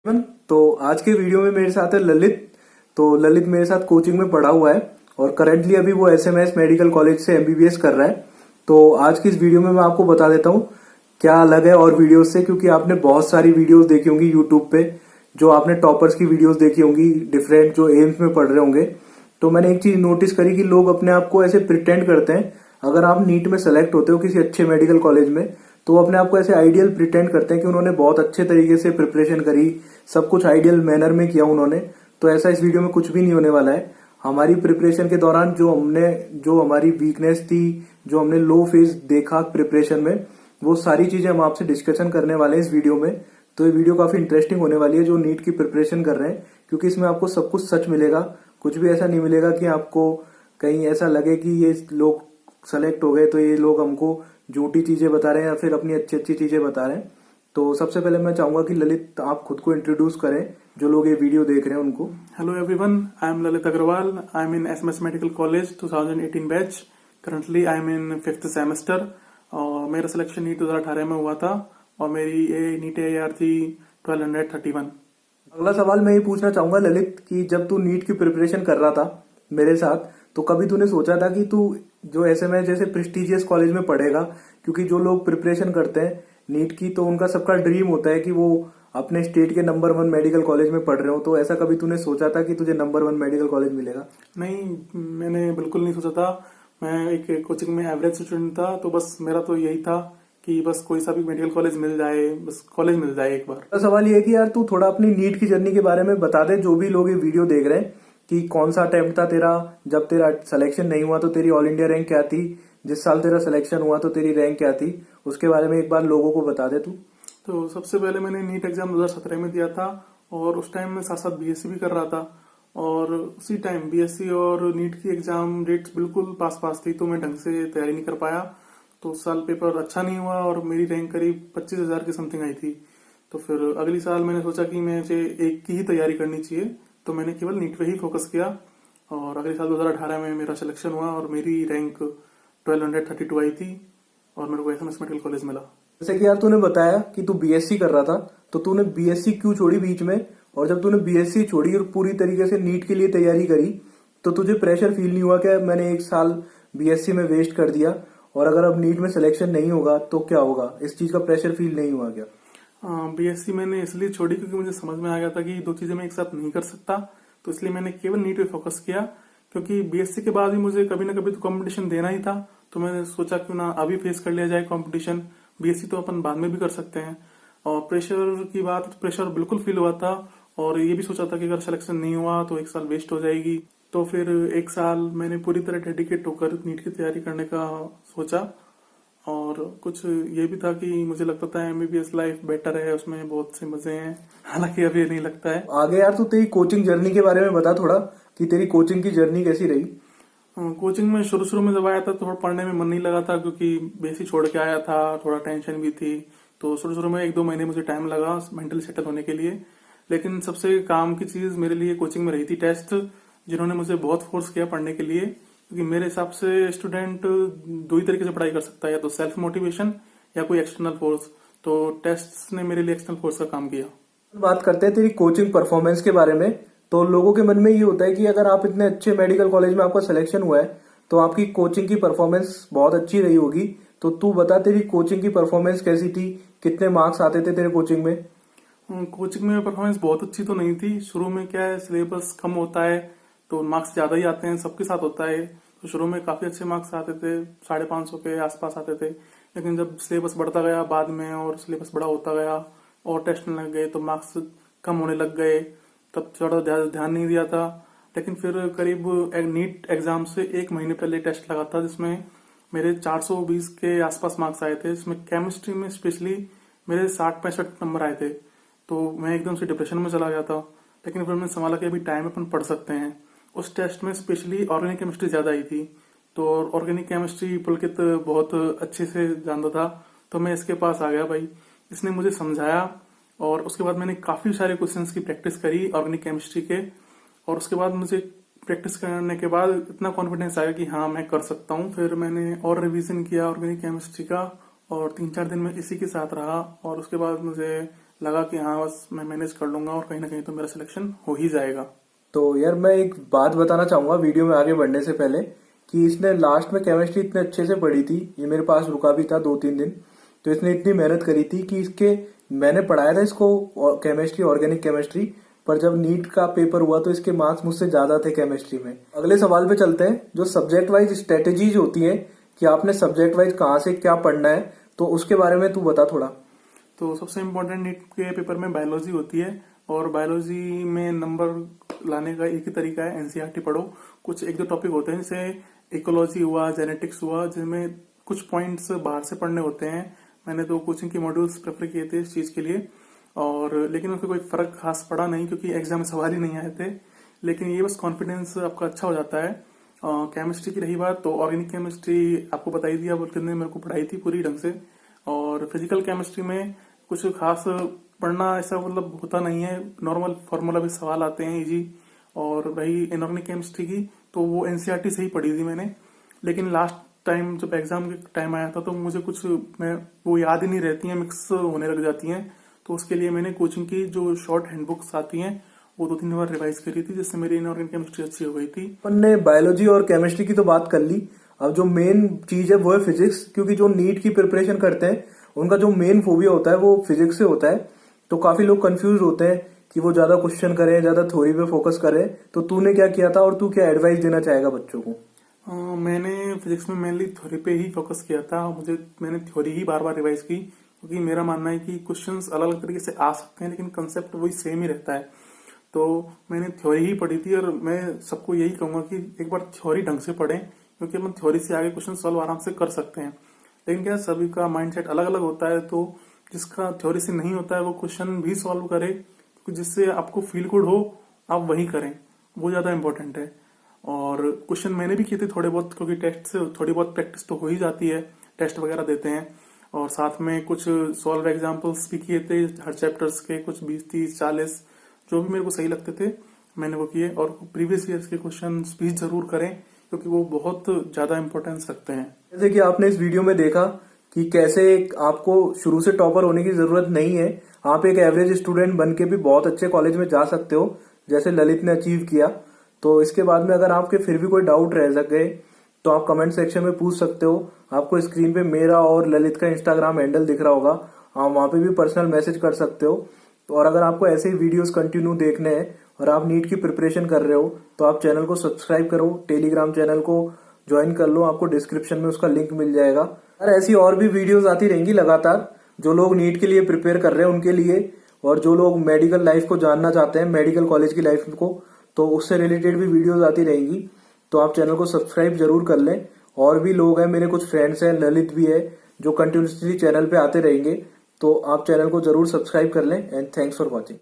तो आज के वीडियो में मेरे साथ है ललित। तो ललित मेरे साथ कोचिंग में पढ़ा हुआ है और करंटली अभी वो एसएमएस मेडिकल कॉलेज से एमबीबीएस कर रहा है। तो आज की इस वीडियो में मैं आपको बता देता हूँ क्या अलग है और वीडियोस से, क्योंकि आपने बहुत सारी वीडियोस देखी होंगी यूट्यूब पे, जो आपने टॉपर्स की वीडियोस देखी होंगी, डिफरेंट जो एम्स में पढ़ रहे होंगे। तो मैंने एक चीज नोटिस करी कि लोग अपने आप को ऐसे प्रिटेंड करते हैं। अगर आप नीट में सेलेक्ट होते हो किसी अच्छे मेडिकल कॉलेज में, तो वो अपने आप को ऐसे आइडियल प्रिटेंड करते हैं कि उन्होंने बहुत अच्छे तरीके से प्रिपरेशन करी, सब कुछ आइडियल मैनर में किया उन्होंने। तो ऐसा इस वीडियो में कुछ भी नहीं होने वाला है। हमारी प्रिपरेशन के दौरान जो हमारी वीकनेस थी, जो हमने लो फेज देखा प्रिपरेशन में, वो सारी चीजें हम आपसे डिस्कशन करने वाले हैं इस वीडियो में। तो ये वीडियो काफी इंटरेस्टिंग होने वाली है जो नीट की प्रिपरेशन कर रहे हैं, क्योंकि इसमें आपको सब कुछ सच मिलेगा। कुछ भी ऐसा नहीं मिलेगा कि आपको कहीं ऐसा लगे कि ये लोग सेलेक्ट हो गए तो ये लोग हमको झूठी चीजें बता रहे हैं या फिर अपनी अच्छी अच्छी चीजें बता रहे हैं। तो सबसे पहले मैं चाहूंगा कि ललित आप खुद को इंट्रोड्यूस करें, जो लोग ये वीडियो देख रहे हैं उनको। Hello everyone, I am Lalit Agrawal. I am in SMS Medical College 2018 batch. Currently I am in 5th semester. और मेरा सिलेक्शन नीट 2018 में हुआ था और मेरी नीट AR थी 1231। अगला सवाल मैं ये पूछना चाहूंगा ललित कि जब तू नीट की प्रिपरेशन कर रहा था मेरे साथ, तो कभी तूने सोचा था कि तू जो एसएमएस जैसे प्रेस्टिजियस कॉलेज में पढ़ेगा? क्योंकि जो लोग प्रिपरेशन करते हैं नीट की, तो उनका सबका ड्रीम होता है कि वो अपने स्टेट के नंबर 1 मेडिकल कॉलेज में पढ़ रहे हो। तो ऐसा कभी तूने सोचा था कि तुझे नंबर 1 मेडिकल कॉलेज मिलेगा? नहीं, मैंने बिल्कुल नहीं सोचा था। मैं एक कोचिंग में एवरेज स्टूडेंट था, तो बस मेरा तो यही था कि बस कोई सा भी मेडिकल कॉलेज मिल जाए, बस कॉलेज मिल जाए एक बार। तो सवाल ये है कि यार तू थोड़ा अपनी नीट की जर्नी के बारे में बता दे, जो भी लोग ये वीडियो देख रहे हैं, कि कौन सा अटेम्प्ट था तेरा, जब तेरा सिलेक्शन नहीं हुआ तो तेरी ऑल इंडिया रैंक क्या थी, जिस साल तेरा सिलेक्शन हुआ तो तेरी रैंक क्या थी, उसके बारे में एक बार लोगों को बता दे तू। तो सबसे पहले मैंने नीट एग्जाम 2017 में दिया था और उस टाइम में साथ साथ बीएससी भी कर रहा था। और उसी टाइम बीएससी और नीट की एग्जाम डेट्स बिल्कुल पास पास थी, तो मैं ढंग से तैयारी नहीं कर पाया। तो उस साल पेपर अच्छा नहीं हुआ और मेरी रैंक करीब 25,000 की समथिंग आई थी। तो फिर अगली साल मैंने सोचा कि मुझे एक की ही तैयारी करनी चाहिए, तो मैंने केवल नीट पे ही फोकस किया। और अगले साल 2018 में मेरा सिलेक्शन हुआ और मेरी रैंक 1232 आई थी और मेरे को एसएमएस मेडिकल कॉलेज मिला। जैसे कि यार तूने बताया कि तू बीएससी कर रहा था, तो तूने बीएससी क्यों छोड़ी बीच में? और जब तूने बीएससी छोड़ी और पूरी तरीके से नीट के लिए तैयारी करी, तो तुझे प्रेशर फील नहीं हुआ क्या मैंने एक साल बीएससी में वेस्ट कर दिया और अगर अब नीट में सिलेक्शन नहीं होगा तो क्या होगा? इस चीज का प्रेशर फील नहीं हुआ क्या? बीएससी मैंने इसलिए छोड़ी क्योंकि मुझे समझ में आ गया था कि दो चीजें मैं एक साथ नहीं कर सकता। तो इसलिए मैंने केवल नीट पे फोकस किया, क्योंकि बीएससी के बाद भी मुझे कभी ना कभी तो कंपटीशन देना ही था। तो मैंने सोचा क्यों ना अभी फेस कर लिया जाए कंपटीशन, बीएससी तो अपन बाद में भी कर सकते हैं। और प्रेशर की बात, तो प्रेशर बिल्कुल फील हुआ था और ये भी सोचा था कि अगर सिलेक्शन नहीं हुआ तो एक साल वेस्ट हो जाएगी। तो फिर एक साल मैंने पूरी तरह डेडिकेट होकर नीट की तैयारी करने का सोचा। और कुछ ये भी था कि मुझे लगता था एमबीबीएस लाइफ बेटर है, उसमें बहुत से मजे हैं, हालांकि अभी नहीं लगता है। आगे यार तू तेरी कोचिंग जर्नी के बारे में बता थोड़ा, कि तेरी कोचिंग की जर्नी कैसी रही? कोचिंग में शुरू में जब आया था तो थोड़ा पढ़ने में मन नहीं लगा था, क्योंकि बेसिक छोड़ के आया था, थोड़ा टेंशन भी थी। तो शुरू में 1-2 महीने मुझे टाइम लगा मेंटली सेटल होने के लिए। लेकिन सबसे काम की चीज मेरे लिए कोचिंग में रही थी टेस्ट, जिन्होंने मुझे बहुत फोर्स किया पढ़ने के लिए। क्योंकि मेरे हिसाब से स्टूडेंट दो ही तरीके से पढ़ाई कर सकता है, या तो सेल्फ मोटिवेशन या कोई एक्सटर्नल फोर्स। तो टेस्ट ने मेरे लिए एक्सटर्नल फोर्स का काम किया। बात करते हैं तेरी कोचिंग परफॉर्मेंस के बारे में। तो लोगों के मन में ये होता है कि अगर आप इतने अच्छे मेडिकल कॉलेज में आपका सिलेक्शन हुआ है तो आपकी कोचिंग की परफॉर्मेंस बहुत अच्छी रही होगी। तो तू बता तेरी कोचिंग की परफॉर्मेंस कैसी थी, कितने मार्क्स आते थे तेरे कोचिंग में? कोचिंग में परफॉर्मेंस बहुत अच्छी तो नहीं थी। शुरू में क्या है, सिलेबस कम होता है तो मार्क्स ज्यादा ही आते हैं, सबके साथ होता है। तो शुरू में काफी अच्छे मार्क्स आते थे, 550 के आसपास आते थे। लेकिन जब सिलेबस बढ़ता गया बाद में और सिलेबस बड़ा होता गया और टेस्ट लग गए तो मार्क्स कम होने लग गए, तब थोड़ा ध्यान नहीं दिया था। लेकिन फिर करीब नीट एग्जाम से 1 महीने पहले टेस्ट लगा था, जिसमें मेरे 420 के आसपास मार्क्स आए थे। इसमें केमिस्ट्री में स्पेशली मेरे 60-65 नंबर आए थे। तो मैं एकदम से डिप्रेशन में चला गया था। लेकिन फिर मैंने संभाला कि अभी टाइम अपन पढ़ सकते हैं। उस टेस्ट में स्पेशली ऑर्गेनिक केमिस्ट्री ज्यादा आई थी, तो ऑर्गेनिक केमिस्ट्री पुलकित बहुत अच्छे से जानता था। तो मैं इसके पास आ गया भाई, इसने मुझे समझाया और उसके बाद मैंने काफी सारे क्वेश्चंस की प्रैक्टिस करी ऑर्गेनिक केमिस्ट्री के। और उसके बाद मुझे प्रैक्टिस करने के बाद इतना कॉन्फिडेंस आया कि हाँ मैं कर सकता हूँ। फिर मैंने और रिवीजन किया ऑर्गेनिक केमिस्ट्री का और 3-4 दिन में इसी के साथ रहा। और उसके बाद मुझे लगा कि हाँ बस मैं मैनेज कर लूंगा और कहीं ना कहीं तो मेरा सिलेक्शन हो ही जाएगा। तो यार मैं एक बात बताना चाहूंगा वीडियो में आगे बढ़ने से पहले कि इसने लास्ट में केमिस्ट्री इतने अच्छे से पढ़ी थी, ये मेरे पास रुका भी था 2-3 दिन, तो इसने इतनी मेहनत करी थी कि इसके मैंने पढ़ाया था इसको केमिस्ट्री, ऑर्गेनिक केमिस्ट्री, पर जब नीट का पेपर हुआ तो इसके मार्क्स मुझसे ज्यादा थे केमिस्ट्री में। अगले सवाल पे चलते हैं, जो सब्जेक्ट वाइज स्ट्रेटेजीज होती है कि आपने सब्जेक्ट वाइज कहाँ से क्या पढ़ना है, तो उसके बारे में तू बता थोड़ा। तो सबसे इम्पोर्टेंट नीट के पेपर में बायोलॉजी होती है, और बायोलॉजी में नंबर लाने का एक ही तरीका है, एनसीईआरटी पढ़ो। कुछ एक दो टॉपिक होते हैं जैसे इकोलॉजी हुआ, जेनेटिक्स हुआ, जिनमें कुछ पॉइंट्स बाहर से पढ़ने होते हैं। मैंने तो कोचिंग के मॉड्यूल्स प्रेफर किए थे इस चीज के लिए, और लेकिन उसका कोई फर्क खास पड़ा नहीं क्योंकि एग्जाम में सवाल ही नहीं आए थे। लेकिन ये बस कॉन्फिडेंस आपका अच्छा हो जाता है। केमिस्ट्री की रही बात, तो ऑर्गेनिक केमिस्ट्री आपको बता ही दिया, बल्कि मेरे को पढ़ाई थी पूरी ढंग से। और फिजिकल केमिस्ट्री में कुछ खास पढ़ना ऐसा मतलब होता नहीं है, नॉर्मल फार्मूला भी सवाल आते हैं इजी। और रही इनऑर्गेनिक केमिस्ट्री की, तो वो एनसीईआरटी से ही पढ़ी थी मैंने। लेकिन लास्ट टाइम जब एग्जाम के टाइम आया था तो मुझे कुछ मैं वो याद ही नहीं रहती हैं, मिक्स होने लग जाती हैं। तो उसके लिए मैंने कोचिंग की जो शॉर्ट हैंडबुक्स आती हैं वो 2-3 बार रिवाइज करी थी, जिससे मेरी इनऑर्गेनिक केमिस्ट्री अच्छी हो गई थी। अपन ने बायोलॉजी और केमिस्ट्री की तो बात कर ली, अब जो मेन चीज है वो है फिजिक्स, क्योंकि जो नीट की प्रिपरेशन करते हैं उनका जो मेन फोबिया होता है वो फिजिक्स से होता है। तो काफी लोग कंफ्यूज होते हैं कि वो ज्यादा क्वेश्चन करें, ज्यादा थ्योरी पे फोकस करें। तो तूने क्या किया था और तू क्या एडवाइस देना चाहेगा बच्चों को? मैंने फिजिक्स में मेनली थ्योरी पे ही फोकस किया था। मैंने थ्योरी ही बार बार रिवाइज की, क्योंकि मेरा मानना है कि क्वेश्चंस अलग अलग तरीके से आ सकते हैं लेकिन कंसेप्ट वही सेम ही रहता है। तो मैंने थ्योरी ही पढ़ी थी, और मैं सबको यही कहूंगा कि एक बार थ्योरी ढंग से पढ़ें, क्योंकि हम थ्योरी से आगे क्वेश्चन सॉल्व आराम से कर सकते हैं। लेकिन क्या सभी का माइंडसेट अलग अलग होता है, तो जिसका थ्योरी से नहीं होता है वो क्वेश्चन भी सॉल्व करे, तो जिससे आपको फील गुड हो आप वही करें, वो ज्यादा इंपॉर्टेंट है। और क्वेश्चन मैंने भी किए थे थोड़े बहुत, क्योंकि टेस्ट से थोड़ी बहुत प्रैक्टिस तो हो ही जाती है, टेस्ट वगैरह देते हैं। और साथ में कुछ सॉल्व एग्जाम्पल्स भी किए थे हर चैप्टर्स के, कुछ 20, 30, 40 जो भी मेरे को सही लगते थे मैंने वो किए। और प्रीवियस ईयर्स के क्वेश्चन भी जरूर करें, क्योंकि वो बहुत ज्यादा इंपॉर्टेंस रखते हैं। जैसे कि आपने इस वीडियो में देखा कि कैसे आपको शुरू से टॉपर होने की जरूरत नहीं है, आप एक एवरेज स्टूडेंट बन के भी बहुत अच्छे कॉलेज में जा सकते हो, जैसे ललित ने अचीव किया। तो इसके बाद में अगर आपके फिर भी कोई डाउट रह गए तो आप कमेंट सेक्शन में पूछ सकते हो। आपको स्क्रीन पे मेरा और ललित का इंस्टाग्राम हैंडल दिख रहा होगा, आप वहां पे भी पर्सनल मैसेज कर सकते हो। तो और अगर आपको ऐसे ही वीडियोस कंटिन्यू देखने हैं और आप नीट की प्रिपरेशन कर रहे हो तो आप चैनल को सब्सक्राइब करो, टेलीग्राम चैनल को ज्वाइन कर लो, आपको डिस्क्रिप्शन में उसका लिंक मिल जाएगा। और ऐसी और भी वीडियोस आती रहेंगी लगातार, जो लोग नीट के लिए प्रिपेयर कर रहे हैं उनके लिए, और जो लोग मेडिकल लाइफ को जानना चाहते हैं, मेडिकल कॉलेज की लाइफ को, तो उससे रिलेटेड भी वीडियोस आती रहेंगी। तो आप चैनल को सब्सक्राइब जरूर कर लें। और भी लोग हैं, मेरे कुछ फ्रेंड्स हैं, ललित भी है, जो कंटिन्यूसली चैनल पे आते रहेंगे। तो आप चैनल को जरूर सब्सक्राइब कर लें। And thanks for watching.